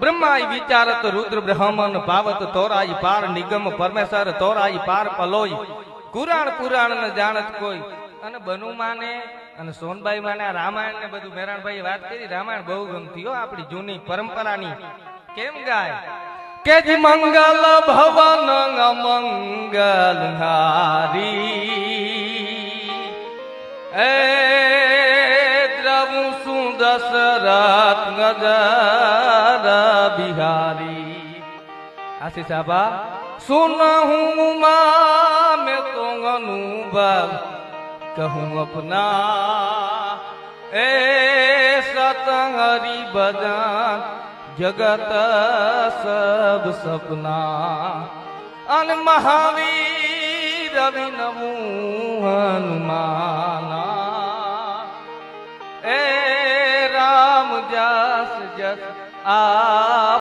ब्रह्माई विचारत रुद्र ब्रह्मन भावत तोराई पार निगम परमेश्वर तोराई पार पलोई कुराण पुराण न जानत कोई अने बनु माने अने सोनबाई माने रामायण ने बधु मेराणभाई વાત કરી રામાયણ બહુ ગમતી હો આપણી જૂની પરંપરાની કેમ ગાય કે જી મંગલ ભવન મંગલ હારી એ દ્રવુ સુદશરથ નજર બિહારી આશી સાબા सुनहूं मां मैं तो अनुभव कहूँ अपना ए सतंग हरि भजन जगत सब सपना अन महावीर रवि नमो हनुमाना ए राम जस जस आ